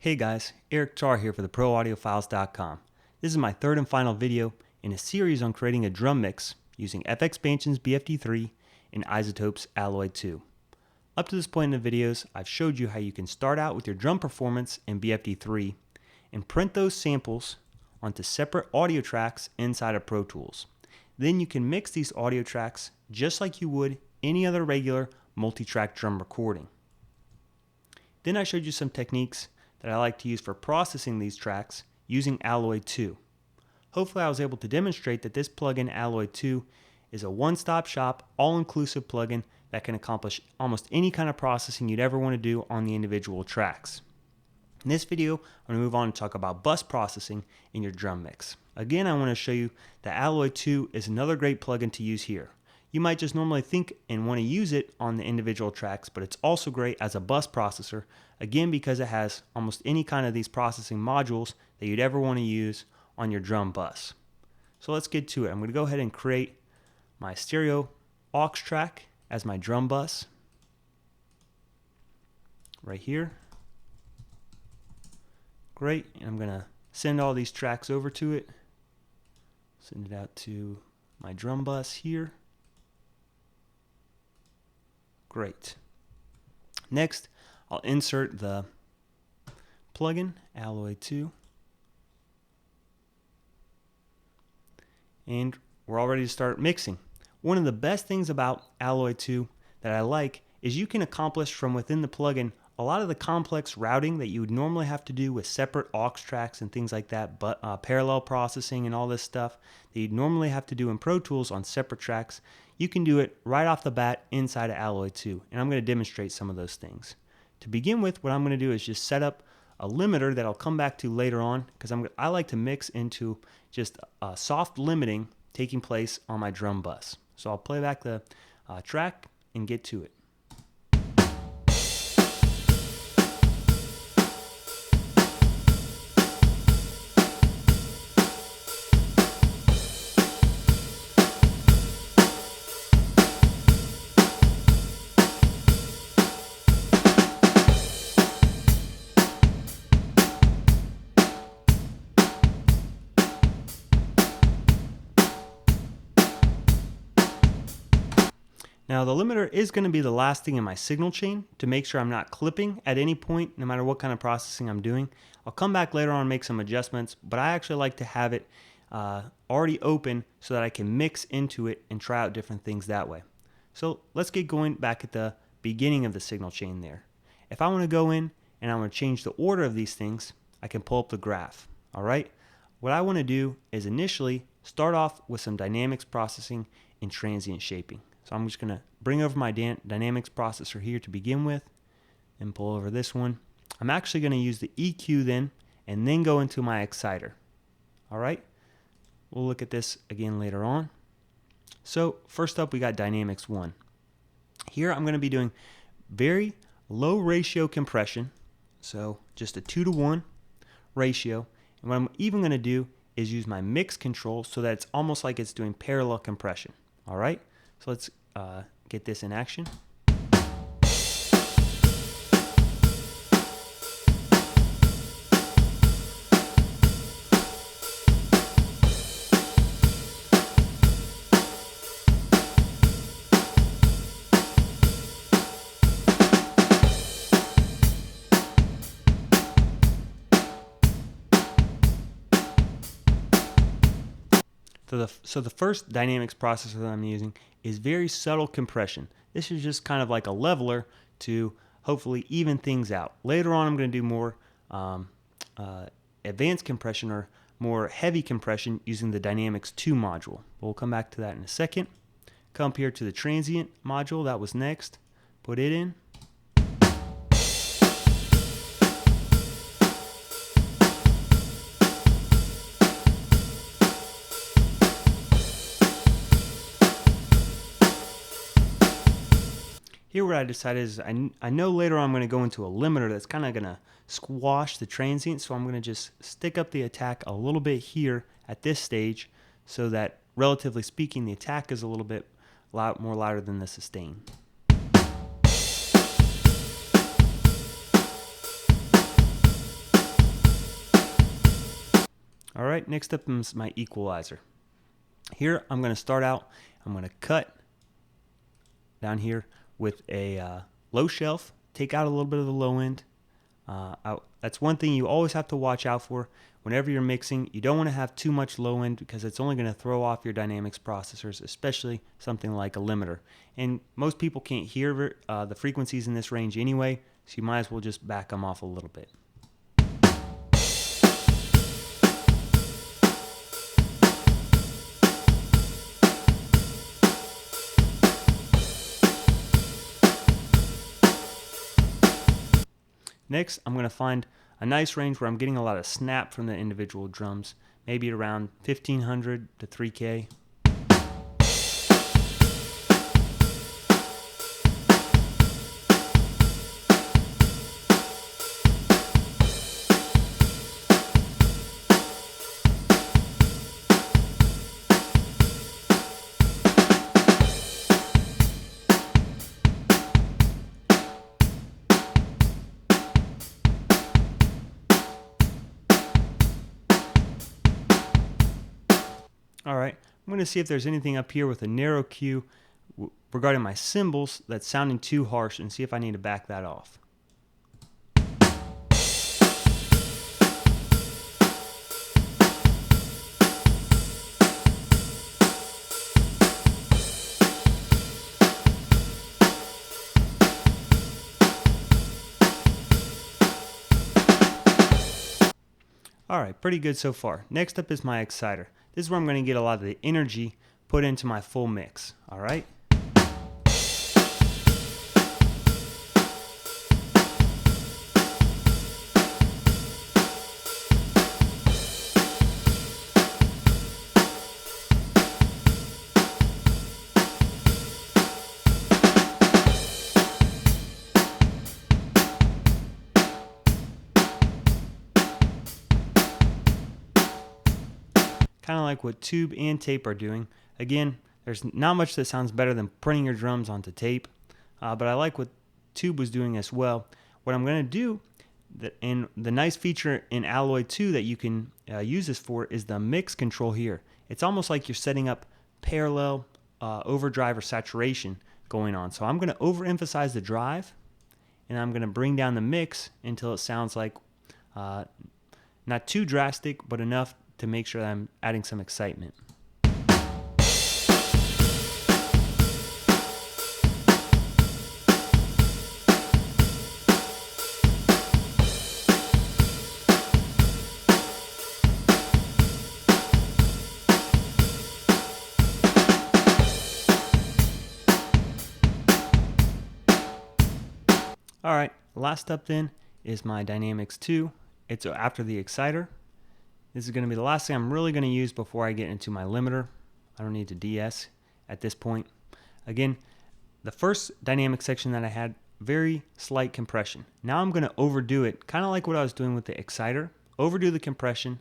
Hey guys, Eric Tarr here for the ProAudiofiles.com. This is my third and final video in a series on creating a drum mix using FXpansion's BFD3 and iZotope's Alloy 2. Up to this point in the videos, I've showed you how you can start out with your drum performance in BFD3 and print those samples onto separate audio tracks inside of Pro Tools. Then you can mix these audio tracks just like you would any other regular multi-track drum recording. Then I showed you some techniques that I like to use for processing these tracks using Alloy 2. Hopefully I was able to demonstrate that this plugin Alloy 2 is a one-stop shop, all-inclusive plugin that can accomplish almost any kind of processing you'd ever want to do on the individual tracks. In this video, I'm going to move on and talk about bus processing in your drum mix. Again, I want to show you that Alloy 2 is another great plugin to use here. You might just normally think and want to use it on the individual tracks, but it's also great as a bus processor, again because it has almost any kind of these processing modules that you'd ever want to use on your drum bus. So let's get to it. I'm going to go ahead and create my stereo aux track as my drum bus right here. Great, and I'm going to send all these tracks over to it. Send it out to my drum bus here. Great. Next, I'll insert the plugin, Alloy 2. And we're all ready to start mixing. One of the best things about Alloy 2 that I like is you can accomplish from within the plugin a lot of the complex routing that you would normally have to do with separate aux tracks and things like that, but parallel processing and all this stuff that you'd normally have to do in Pro Tools on separate tracks. You can do it right off the bat inside of Alloy 2, and I'm going to demonstrate some of those things. To begin with, what I'm going to do is just set up a limiter that I'll come back to later on, because I like to mix into just a soft limiting taking place on my drum bus. So I'll play back the track and get to it. Now the limiter is going to be the last thing in my signal chain to make sure I'm not clipping at any point, no matter what kind of processing I'm doing. I'll come back later on and make some adjustments, but I actually like to have it already open so that I can mix into it and try out different things that way. So let's get going back at the beginning of the signal chain there. If I want to go in and I want to change the order of these things, I can pull up the graph. All right. What I want to do is initially start off with some dynamics processing and transient shaping. So I'm just going to bring over my dynamics processor here to begin with and pull over this one. I'm actually going to use the EQ then and then go into my exciter. All right. We'll look at this again later on. So first up, we got dynamics 1. Here I'm going to be doing very low ratio compression. So just a 2-to-1 ratio. And what I'm even going to do is use my mix control so that it's almost like it's doing parallel compression. All right. So let's get this in action. So the first dynamics processor that I'm using is very subtle compression. This is just kind of like a leveler to hopefully even things out. Later on I'm going to do more advanced compression or more heavy compression using the Dynamics 2 module. We'll come back to that in a second. Come up here to the Transient module, that was next. Put it in. Here what I decided is I know later on I'm going to go into a limiter that's kind of going to squash the transient, so I'm going to just stick up the attack a little bit here at this stage so that relatively speaking the attack is a little bit more louder than the sustain. Alright, next up is my equalizer. Here I'm going to start out, I'm going to cut down here with a low shelf, take out a little bit of the low end. That's one thing you always have to watch out for whenever you're mixing. You don't want to have too much low end because it's only going to throw off your dynamics processors, especially something like a limiter. And most people can't hear the frequencies in this range anyway, so you might as well just back them off a little bit. Next, I'm going to find a nice range where I'm getting a lot of snap from the individual drums, maybe around 1500 to 3K. Alright, I'm going to see if there's anything up here with a narrow Q regarding my cymbals that's sounding too harsh and see if I need to back that off. Alright, pretty good so far. Next up is my exciter. This is where I'm going to get a lot of the energy put into my full mix. Alright? Kind of like what tube and tape are doing. Again, there's not much that sounds better than printing your drums onto tape, but I like what tube was doing as well. What I'm going to do, and the nice feature in Alloy 2 that you can use this for is the mix control here. It's almost like you're setting up parallel overdrive or saturation going on. So I'm going to overemphasize the drive, and I'm going to bring down the mix until it sounds like not too drastic, but enough to make sure that I'm adding some excitement. Alright, last up then is my Dynamics 2. It's after the exciter. This is going to be the last thing I'm really going to use before I get into my limiter. I don't need to DS at this point. Again, the first dynamic section that I had, very slight compression. Now I'm going to overdo it, kind of like what I was doing with the exciter. Overdo the compression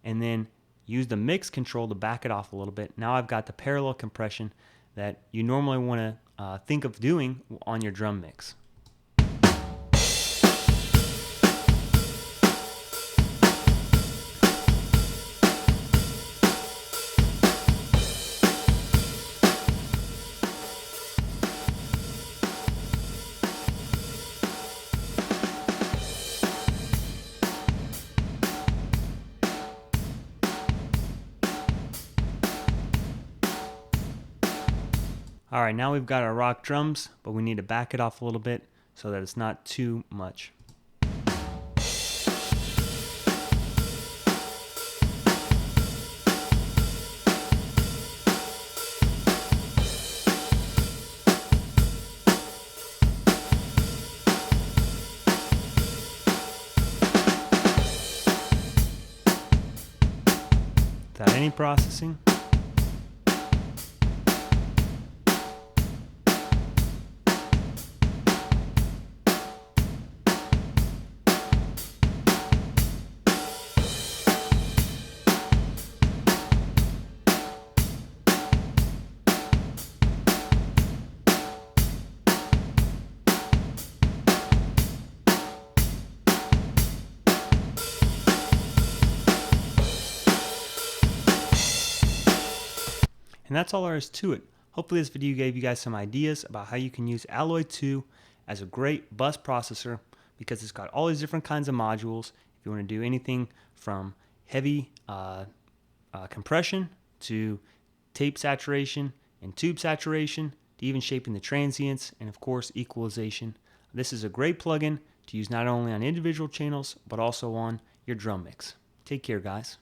and then use the mix control to back it off a little bit. Now I've got the parallel compression that you normally want to think of doing on your drum mix. Alright, now we've got our rock drums, but we need to back it off a little bit so that it's not too much. Without any processing. And that's all there is to it. Hopefully this video gave you guys some ideas about how you can use Alloy 2 as a great bus processor, because it's got all these different kinds of modules. If you want to do anything from heavy compression to tape saturation and tube saturation, to even shaping the transients, and of course equalization. This is a great plugin to use not only on individual channels but also on your drum mix. Take care, guys.